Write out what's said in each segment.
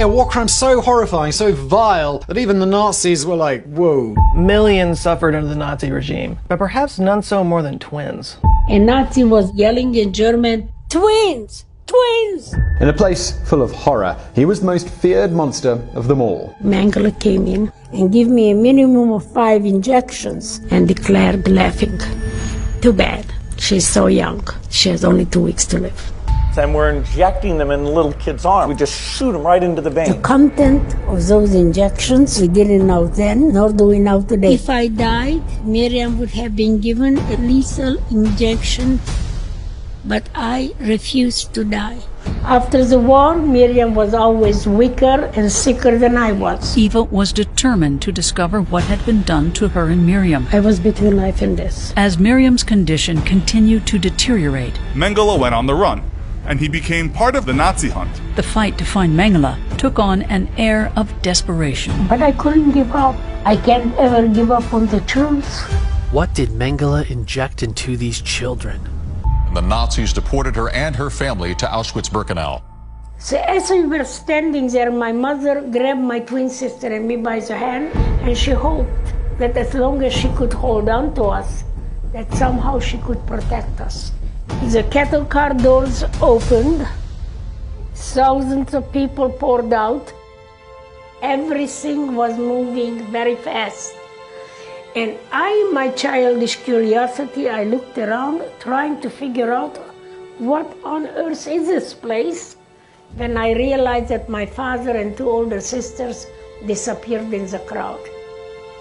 war crimes so horrifying, so vile, that even the Nazis were like, whoa. Millions suffered under the Nazi regime, but perhaps none so more than twins. A Nazi was yelling in German, "Twins! Twins!" In a place full of horror, he was the most feared monster of them all. Mengele came in and gave me a minimum of 5 injections and declared, laughing, "Too bad. She's so young. She has only 2 weeks to live." And we're injecting them in the little kid's arm. We just shoot them right into the vein. The content of those injections, we didn't know then, nor do we know today. If I died, Miriam would have been given a lethal injection, but I refused to die. After the war, Miriam was always weaker and sicker than I was. Eva was determined to discover what had been done to her and Miriam. I was between life and death. As Miriam's condition continued to deteriorate, Mengele went on the run, and he became part of the Nazi hunt. the fight to find Mengele took on an air of desperation. But I couldn't give up. I can't ever give up on the truth. What did Mengele inject into these children? The Nazis deported her and her family to Auschwitz-Birkenau. So as we were standing there, my mother grabbed my twin sister and me by the hand, and she hoped that as long as she could hold on to us, that somehow she could protect us. The cattle car doors opened, thousands of people poured out, everything was moving very fast. And my childish curiosity, I looked around trying to figure out what on earth is this place. Then I realized that my father and 2 older sisters disappeared in the crowd.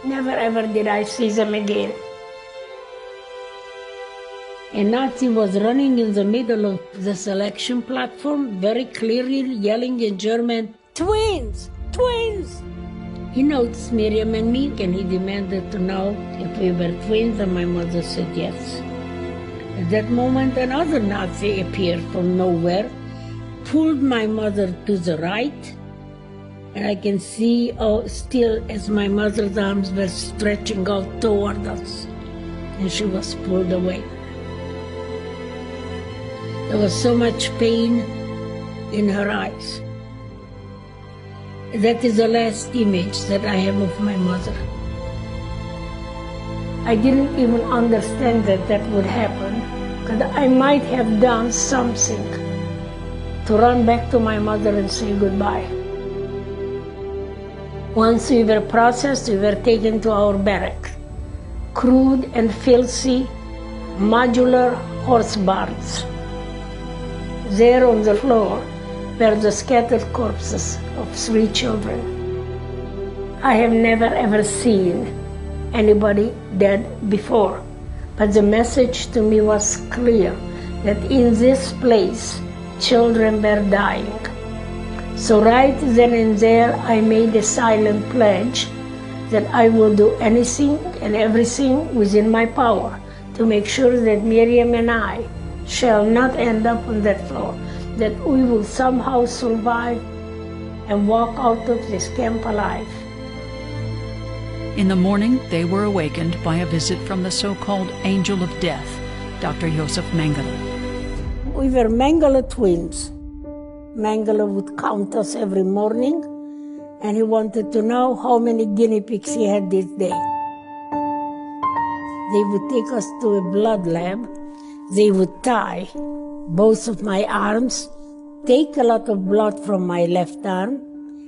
Never ever did I see them again. A Nazi was running in the middle of the selection platform, very clearly yelling in German, "Twins! Twins!" He noticed Miriam and me, and he demanded to know if we were twins, and my mother said yes. At that moment, another Nazi appeared from nowhere, pulled my mother to the right, and I can see still as my mother's arms were stretching out toward us, and she was pulled away. There was so much pain in her eyes. That is the last image that I have of my mother. I didn't even understand that that would happen, because I might have done something to run back to my mother and say goodbye. Once we were processed, we were taken to our barrack. Crude and filthy, modular horse barns. There on the floor were the scattered corpses of 3 children. I have never ever seen anybody dead before, but the message to me was clear, that in this place, children were dying. So right then and there, I made a silent pledge that I will do anything and everything within my power to make sure that Miriam and I shall not end up on that floor, that we will somehow survive and walk out of this camp alive. In the morning, they were awakened by a visit from the so-called Angel of Death, Dr. Josef Mengele. We were Mengele twins. Mengele would count us every morning, and he wanted to know how many guinea pigs he had this day. They would take us to a blood lab. They would tie both of my arms, take a lot of blood from my left arm,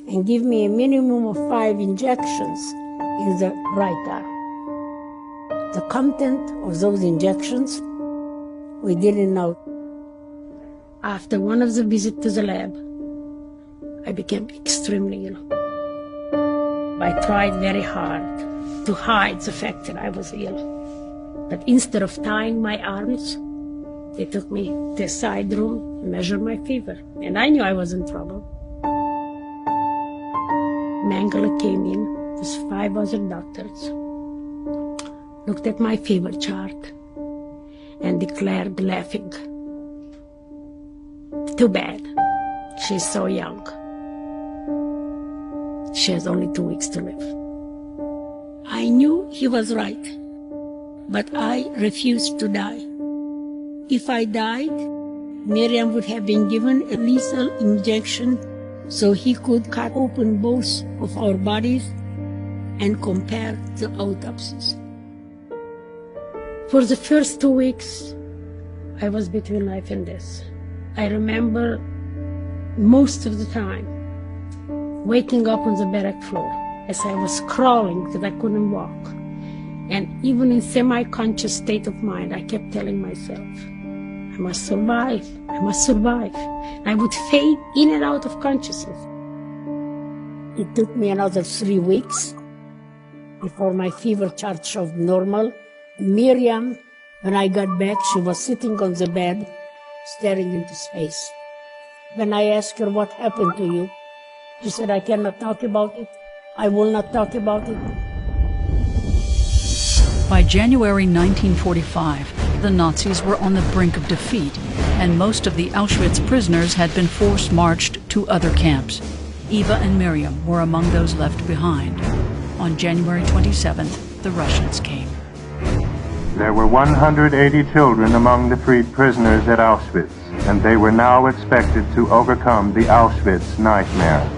and give me a minimum of 5 injections in the right arm. The content of those injections, we didn't know. After one of the visits to the lab, I became extremely ill. I tried very hard to hide the fact that I was ill. But instead of tying my arms, they took me to a side room and measured my fever. And I knew I was in trouble. Mengele came in with 5 other doctors, looked at my fever chart, and declared, laughing, "Too bad. She's so young. She has only 2 weeks to live." I knew he was right, but I refused to die. If I died, Miriam would have been given a lethal injection, so he could cut open both of our bodies and compare the autopsies. For the first 2 weeks, I was between life and death. I remember most of the time waking up on the barrack floor as I was crawling because I couldn't walk. And even in semi-conscious state of mind, I kept telling myself, I must survive, I must survive. I would fade in and out of consciousness. It took me another 3 weeks before my fever chart showed normal. Miriam, when I got back, she was sitting on the bed, staring into space. When I asked her what happened to you, she said, I cannot talk about it. I will not talk about it. By January 1945, the Nazis were on the brink of defeat, and most of the Auschwitz prisoners had been force-marched to other camps. Eva and Miriam were among those left behind. On January 27th, the Russians came. There were 180 children among the freed prisoners at Auschwitz, and they were now expected to overcome the Auschwitz nightmare.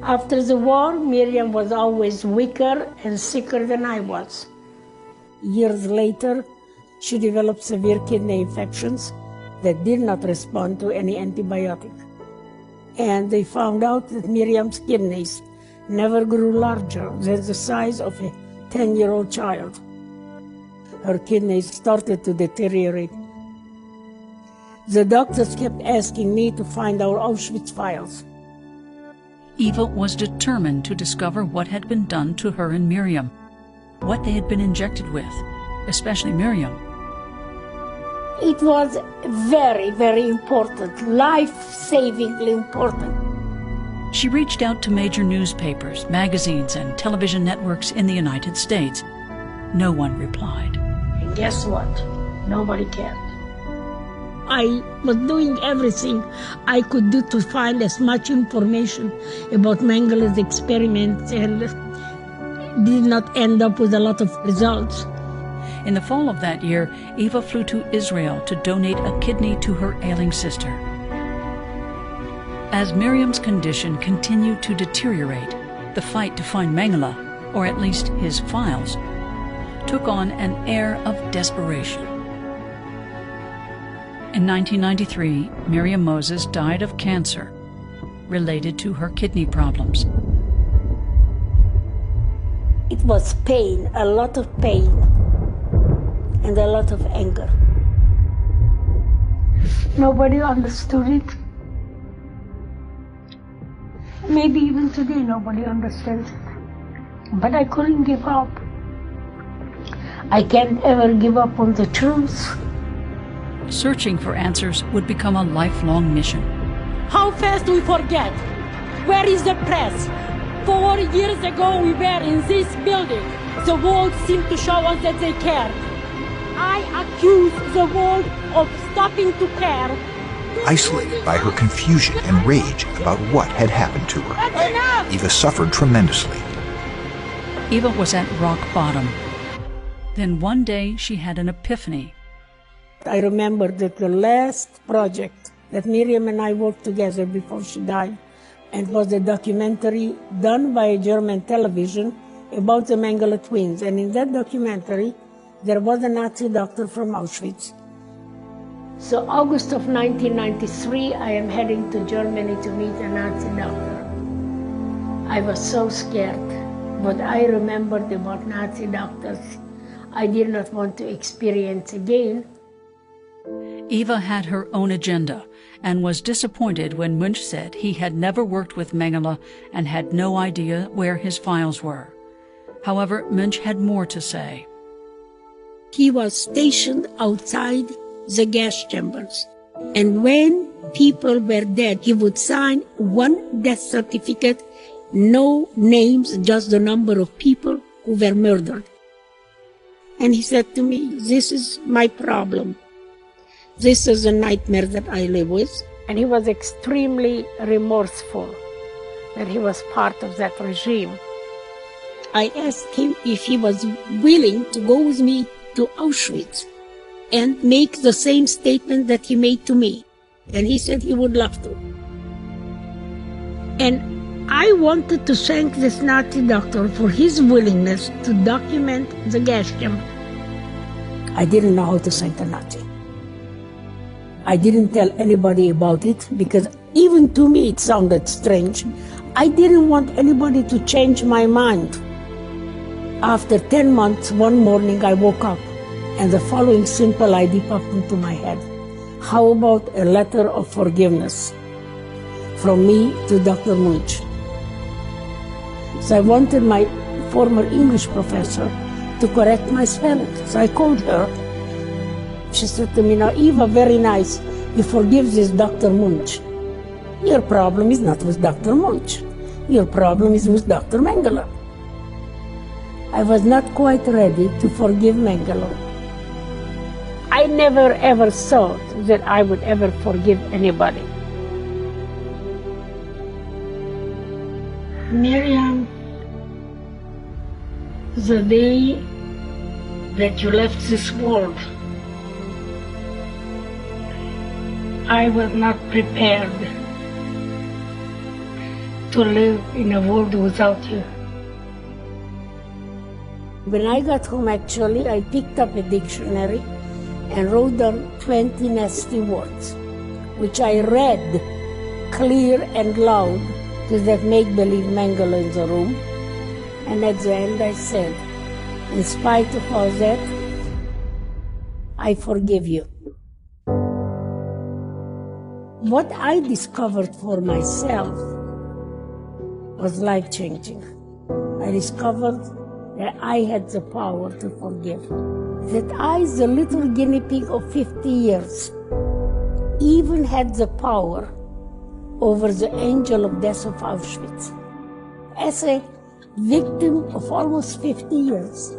After the war, Miriam was always weaker and sicker than I was. Years later, she developed severe kidney infections that did not respond to any antibiotic. And they found out that Miriam's kidneys never grew larger than the size of a 10-year-old child. Her kidneys started to deteriorate. The doctors kept asking me to find our Auschwitz files. Eva was determined to discover what had been done to her and Miriam, what they had been injected with, especially Miriam. It was very, very important, life-savingly important. She reached out to major newspapers, magazines, and television networks in the United States. No one replied. And guess what? Nobody cared. I was doing everything I could do to find as much information about Mengele's experiments and did not end up with a lot of results. In the fall of that year, Eva flew to Israel to donate a kidney to her ailing sister. As Miriam's condition continued to deteriorate, the fight to find Mengele, or at least his files, took on an air of desperation. In 1993, Miriam Moses died of cancer related to her kidney problems. It was pain, a lot of pain, and a lot of anger. Nobody understood it. Maybe even today nobody understands it. But I couldn't give up. I can't ever give up on the truth. Searching for answers would become a lifelong mission. How fast we forget? Where is the press? 4 years ago we were in this building. The world seemed to show us that they cared. I accuse the world of stopping to care. Isolated by her confusion and rage about what had happened to her, Eva suffered tremendously. Eva was at rock bottom. Then one day she had an epiphany. I remember that the last project that Miriam and I worked together before she died, and was a documentary done by a German television about the Mengele twins. And in that documentary, there was a Nazi doctor from Auschwitz. So August of 1993, I am heading to Germany to meet a Nazi doctor. I was so scared, but I remembered about Nazi doctors I did not want to experience again. Eva had her own agenda and was disappointed when Munch said he had never worked with Mengele and had no idea where his files were. However, Munch had more to say. He was stationed outside the gas chambers, and when people were dead, he would sign one death certificate, no names, just the number of people who were murdered. And he said to me, this is my problem. This is a nightmare that I live with. And he was extremely remorseful that he was part of that regime. I asked him if he was willing to go with me to Auschwitz and make the same statement that he made to me. And he said he would love to. And I wanted to thank this Nazi doctor for his willingness to document the gas chamber. I didn't know how to thank a Nazi. I didn't tell anybody about it because even to me it sounded strange. I didn't want anybody to change my mind. After 10 months, one morning I woke up and the following simple idea popped into my head. How about a letter of forgiveness from me to Dr. Munch? So I wanted my former English professor to correct my spelling. So I called her. She said to me, now Eva, very nice, you forgive this Dr. Munch. Your problem is not with Dr. Munch. Your problem is with Dr. Mengele. I was not quite ready to forgive Mengele. I never ever thought that I would ever forgive anybody. Miriam, the day that you left this world, I was not prepared to live in a world without you. When I got home, actually, I picked up a dictionary and wrote down 20 nasty words, which I read clear and loud to that make-believe Mengele in the room. And at the end I said, in spite of all that, I forgive you. What I discovered for myself was life-changing. I discovered that I had the power to forgive. That I, the little guinea pig of 50 years, even had the power over the angel of death of Auschwitz. As a victim of almost 50 years,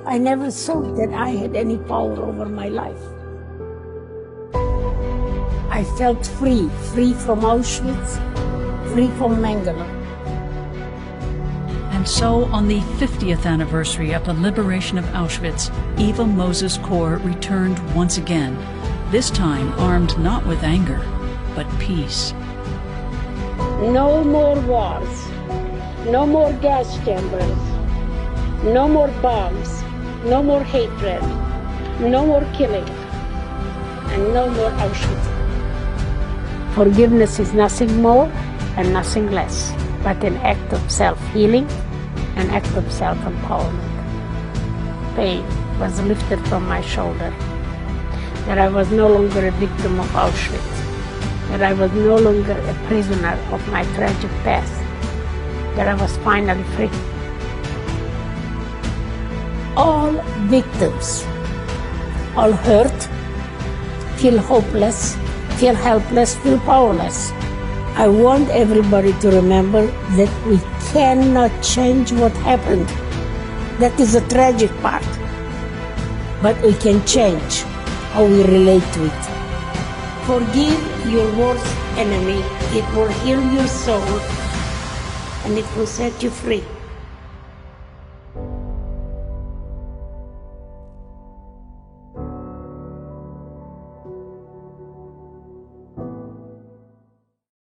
I never thought that I had any power over my life. I felt free, free from Auschwitz, free from Mengele. And so, on the 50th anniversary of the liberation of Auschwitz, Eva Moses' Corps returned once again, this time armed not with anger, but peace. No more wars, no more gas chambers, no more bombs, no more hatred, no more killing, and no more Auschwitz. Forgiveness is nothing more and nothing less, but an act of self-healing, an act of self-empowerment. Pain was lifted from my shoulder, that I was no longer a victim of Auschwitz, that I was no longer a prisoner of my tragic past, that I was finally free. All victims, all hurt, feel hopeless, feel helpless, feel powerless. I want everybody to remember that we cannot change what happened. That is the tragic part. But we can change how we relate to it. Forgive your worst enemy. It will heal your soul and it will set you free.